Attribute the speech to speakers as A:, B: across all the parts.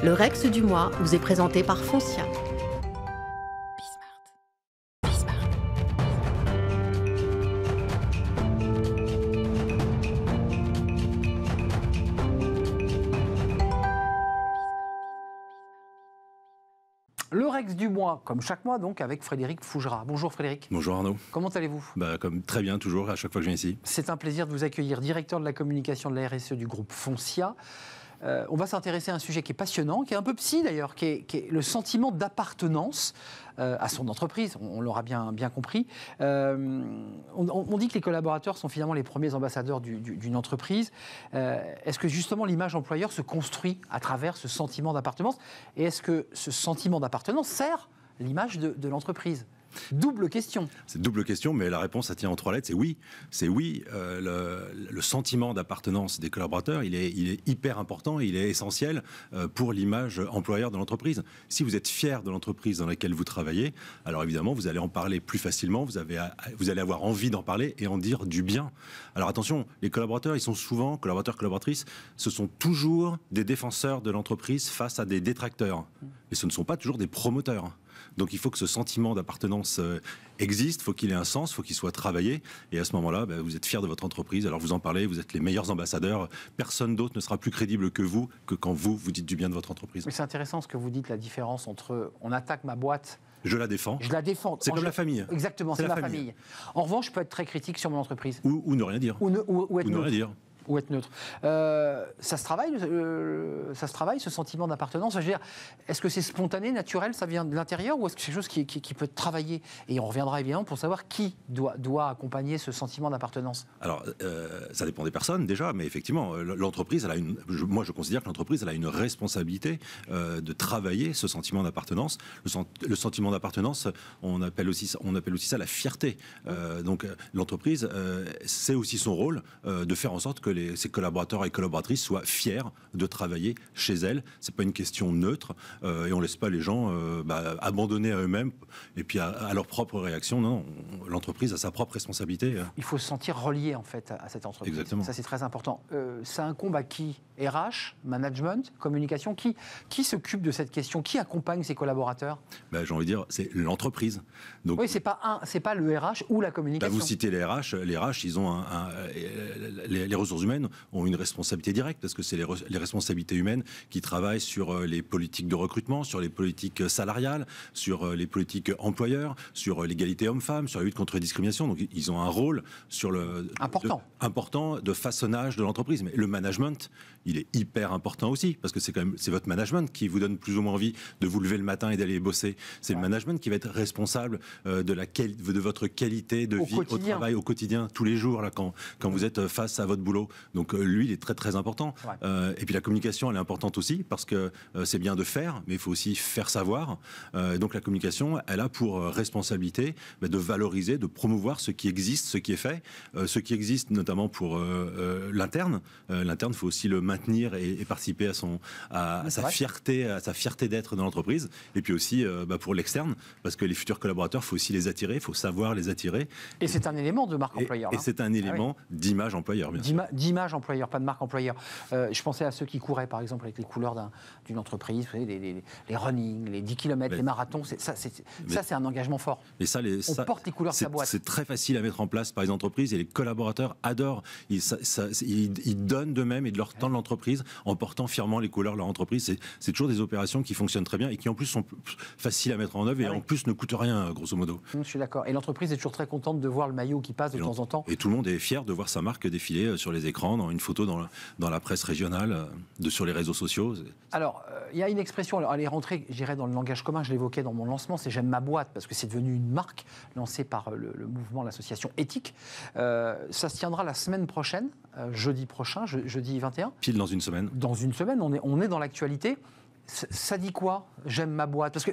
A: Le Rex du mois vous est présenté par Foncia.
B: Le Rex du mois, comme chaque mois, donc, avec Frédéric Fougera. Bonjour Frédéric.
C: Bonjour Arnaud.
B: Comment allez-vous ?
C: Très bien, toujours, à chaque fois que je viens ici.
B: C'est un plaisir de vous accueillir, directeur de la communication de la RSE du groupe Foncia. On va s'intéresser à un sujet qui est passionnant, qui est un peu psy d'ailleurs, qui est le sentiment d'appartenance à son entreprise, on l'aura bien compris. On dit que les collaborateurs sont finalement les premiers ambassadeurs d'une entreprise. Est-ce que justement l'image employeur se construit à travers ce sentiment d'appartenance ? Et est-ce que ce sentiment d'appartenance sert l'image de l'entreprise ? Double question.
C: C'est double question, mais la réponse, ça tient en 3 lettres, c'est oui. C'est oui. Le sentiment d'appartenance des collaborateurs, il est hyper important, il est essentiel pour l'image employeur de l'entreprise. Si vous êtes fier de l'entreprise dans laquelle vous travaillez, alors évidemment, vous allez en parler plus facilement, vous allez avoir envie d'en parler et en dire du bien. Alors attention, les collaborateurs, ils sont souvent, collaboratrices, ce sont toujours des défenseurs de l'entreprise face à des détracteurs. Et ce ne sont pas toujours des promoteurs. Donc il faut que ce sentiment d'appartenance existe, il faut qu'il ait un sens, il faut qu'il soit travaillé. Et à ce moment-là, vous êtes fier de votre entreprise, alors vous en parlez, vous êtes les meilleurs ambassadeurs. Personne d'autre ne sera plus crédible que vous, que quand vous dites du bien de votre entreprise.
B: Mais c'est intéressant ce que vous dites, la différence entre on attaque ma boîte.
C: Je la défends.
B: Je la défends.
C: C'est comme la famille.
B: Exactement, c'est ma famille. En revanche, je peux être très critique sur mon entreprise.
C: Ou ne rien dire.
B: Ou être
C: ne rien dire.
B: Ou être neutre. Ça se travaille, ce sentiment d'appartenance. Je veux dire, est-ce que c'est spontané, naturel, ça vient de l'intérieur, ou est-ce que c'est quelque chose qui peut être travaillé ? Et on reviendra évidemment pour savoir qui doit accompagner ce sentiment d'appartenance.
C: Alors, ça dépend des personnes déjà, mais effectivement, l'entreprise, moi je considère que l'entreprise elle a une responsabilité de travailler ce sentiment d'appartenance. Le sentiment d'appartenance, on appelle aussi ça la fierté. Donc l'entreprise, c'est aussi son rôle de faire en sorte que ses collaborateurs et collaboratrices soient fiers de travailler chez elles. C'est pas une question neutre et on laisse pas les gens abandonnés à eux-mêmes et puis à leur propre réaction. Non, l'entreprise a sa propre responsabilité.
B: Il faut se sentir relié en fait à cette entreprise.
C: Exactement.
B: Ça c'est très important. Ça incombe à qui ? RH, management, communication. Qui s'occupe de cette question ? Qui accompagne ses collaborateurs ?
C: J'ai envie de dire, c'est l'entreprise. Donc,
B: oui, c'est pas le RH ou la communication.
C: Vous citez les RH. Les RH, ils ont les ressources humaines ont une responsabilité directe parce que c'est les responsabilités humaines qui travaillent sur les politiques de recrutement, sur les politiques salariales, sur les politiques employeurs, sur l'égalité homme-femme, sur la lutte contre la discrimination. Donc ils ont un rôle sur important de façonnage de l'entreprise. Mais le management, il est hyper important aussi parce que c'est votre management qui vous donne plus ou moins envie de vous lever le matin et d'aller bosser. C'est le management qui va être responsable de votre qualité de vie au travail, au quotidien, tous les jours là, quand vous êtes face à votre boulot. Donc lui, il est très très important. Ouais. Et puis la communication, elle est importante aussi parce que c'est bien de faire, mais il faut aussi faire savoir. Donc la communication, elle a pour responsabilité de valoriser, de promouvoir ce qui existe, ce qui est fait, ce qui existe notamment pour l'interne. L'interne, il faut aussi le maintenir et participer à sa fierté d'être dans l'entreprise. Et puis aussi pour l'externe, parce que les futurs collaborateurs, il faut aussi les attirer, il faut savoir les attirer.
B: Et c'est un élément de marque employeur.
C: Et c'est un élément d'image employeur, bien sûr.
B: D'image employeur, pas de marque employeur. Je pensais à ceux qui couraient, par exemple, avec les couleurs d'une entreprise, vous savez, les running, les 10 km, les marathons. Ça, c'est un engagement fort. On porte les couleurs de sa boîte.
C: C'est très facile à mettre en place par les entreprises et les collaborateurs adorent. Ils donnent d'eux-mêmes et de leur temps de l'entreprise en portant fièrement les couleurs de leur entreprise. C'est toujours des opérations qui fonctionnent très bien et qui en plus sont faciles à mettre en œuvre et en plus ne coûtent rien, grosso modo.
B: Je suis d'accord. Et l'entreprise est toujours très contente de voir le maillot qui passe de temps en temps.
C: Et tout le monde est fier de voir sa marque défiler sur les écrans, dans une photo dans la presse régionale, sur les réseaux sociaux.
B: Alors, il y a une expression, elle est rentrée, je dirais, dans le langage commun, je l'évoquais dans mon lancement, c'est « j'aime ma boîte », parce que c'est devenu une marque lancée par le mouvement, l'association Éthique. Ça se tiendra la semaine prochaine, jeudi prochain, jeudi 21.
C: Pile dans une semaine.
B: Dans une semaine, on est dans l'actualité. Ça dit quoi, « j'aime ma boîte » ? Parce que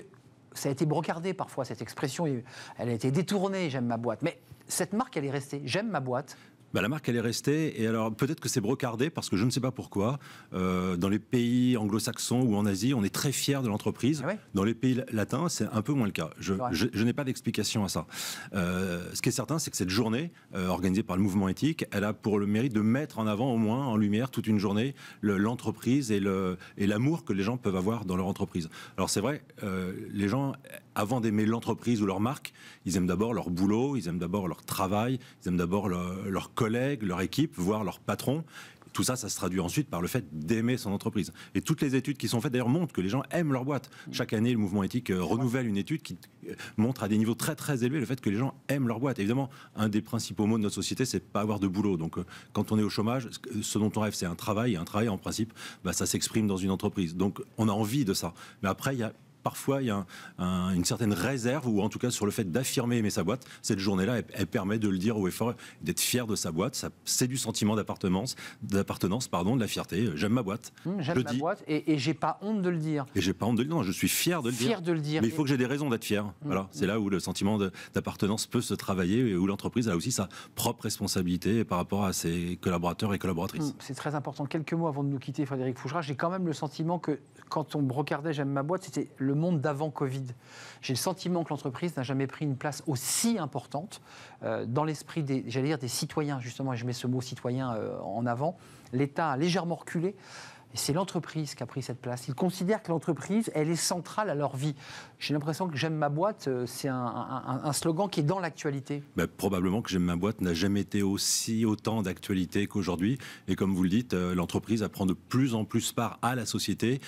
B: ça a été brocardé parfois, cette expression, elle a été détournée, « j'aime ma boîte ». Mais cette marque, elle est restée, « j'aime ma boîte ».
C: La marque, elle est restée. Et alors, peut-être que c'est brocardé, parce que je ne sais pas pourquoi. Dans les pays anglo-saxons ou en Asie, on est très fiers de l'entreprise.
B: Ah ouais.
C: Dans les pays latins, c'est un peu moins le cas. Je n'ai pas d'explication à ça. Ce qui est certain, c'est que cette journée, organisée par le mouvement éthique, elle a pour le mérite de mettre en avant, au moins, en lumière, toute une journée, l'entreprise et l'amour que les gens peuvent avoir dans leur entreprise. Alors, c'est vrai, les gens, avant d'aimer l'entreprise ou leur marque, ils aiment d'abord leur boulot, ils aiment d'abord leur travail, ils aiment d'abord leurs collègues, leur équipe, voire leur patron. Tout ça, ça se traduit ensuite par le fait d'aimer son entreprise. Et toutes les études qui sont faites, d'ailleurs, montrent que les gens aiment leur boîte. Chaque année, le mouvement éthique renouvelle une étude qui montre à des niveaux très, très élevés le fait que les gens aiment leur boîte. Évidemment, un des principaux mots de notre société, c'est de ne pas avoir de boulot. Donc, quand on est au chômage, ce dont on rêve, c'est un travail. Et un travail, en principe, ça s'exprime dans une entreprise. Donc, on a envie de ça. Mais après, parfois, il y a une certaine réserve, ou en tout cas sur le fait d'affirmer aimer sa boîte. Cette journée-là, elle permet de le dire haut et fort, d'être fier de sa boîte. C'est du sentiment d'appartenance, de la fierté. J'aime ma boîte.
B: J'aime ma boîte et j'ai pas honte de le dire.
C: Et j'ai pas honte de le dire, non, je suis fier de le dire.
B: Fier de le dire.
C: Mais il faut que j'ai des raisons d'être fier. Voilà, c'est là où le sentiment d'appartenance peut se travailler et où l'entreprise a aussi sa propre responsabilité par rapport à ses collaborateurs et collaboratrices.
B: C'est très important. Quelques mots avant de nous quitter, Frédéric Fougera, j'ai quand même le sentiment que quand on brocardait J'aime ma boîte, c'était le monde d'avant Covid. J'ai le sentiment que l'entreprise n'a jamais pris une place aussi importante dans l'esprit des citoyens, justement, et je mets ce mot citoyen en avant. L'État a légèrement reculé. Et c'est l'entreprise qui a pris cette place. Ils considèrent que l'entreprise, elle est centrale à leur vie. J'ai l'impression que J'aime ma boîte, c'est un slogan qui est dans l'actualité.
C: Probablement que J'aime ma boîte n'a jamais été autant d'actualité qu'aujourd'hui. Et comme vous le dites, l'entreprise prend de plus en plus part à la société,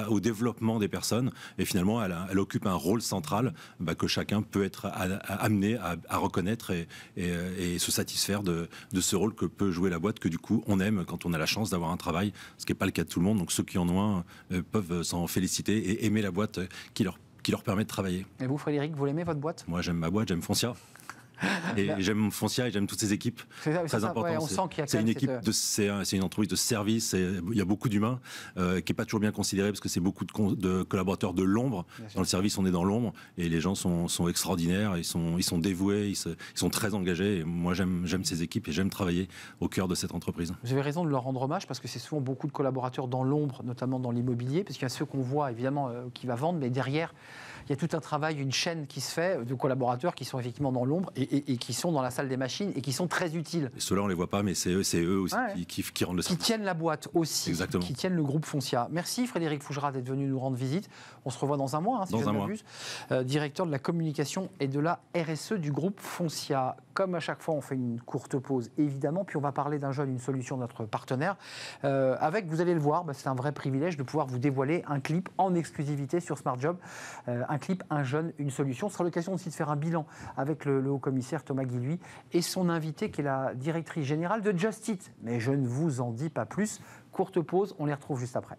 C: au développement des personnes. Et finalement, elle occupe un rôle central que chacun peut être amené à reconnaître et se satisfaire de ce rôle que peut jouer la boîte, que du coup, on aime quand on a la chance d'avoir un travail, ce qui n'est pas le cas de tout le monde. Donc ceux qui en ont un peuvent s'en féliciter et aimer la boîte qui leur permet de travailler.
B: Et vous, Frédéric, vous l'aimez votre boîte ?
C: Moi, j'aime ma boîte, j'aime Foncia. Et j'aime Foncia et j'aime toutes ces équipes.
B: C'est
C: très important.
B: Ouais, on sent qu'il y a
C: c'est une équipe, c'est une entreprise de service. Il y a beaucoup d'humains qui n'est pas toujours bien considéré parce que c'est beaucoup de collaborateurs de l'ombre. Dans le service, on est dans l'ombre et les gens sont extraordinaires. Ils sont dévoués, ils sont très engagés. Et moi, j'aime ces équipes et j'aime travailler au cœur de cette entreprise.
B: Vous avez raison de leur rendre hommage parce que c'est souvent beaucoup de collaborateurs dans l'ombre, notamment dans l'immobilier, parce qu'il y a ceux qu'on voit évidemment qui va vendre, mais derrière, il y a tout un travail, une chaîne qui se fait de collaborateurs qui sont effectivement dans l'ombre et qui sont dans la salle des machines et qui sont très utiles.
C: Et ceux-là, on ne les voit pas, mais c'est eux aussi qui rendent le service.
B: Qui tiennent la boîte aussi,
C: Exactement.
B: Qui tiennent le groupe Foncia. Merci Frédéric Fougera d'être venu nous rendre visite. On se revoit dans un mois, si je ne m'abuse. Directeur de la communication et de la RSE du groupe Foncia. Comme à chaque fois, on fait une courte pause, évidemment, puis on va parler d'un jeune, une solution de notre partenaire. Vous allez le voir, c'est un vrai privilège de pouvoir vous dévoiler un clip en exclusivité sur Smart Job. Un clip, un jeune, une solution. Ce sera l'occasion aussi de faire un bilan avec le haut-commissaire Thomas Guilhuy et son invité qui est la directrice générale de Just Eat. Mais je ne vous en dis pas plus. Courte pause, on les retrouve juste après.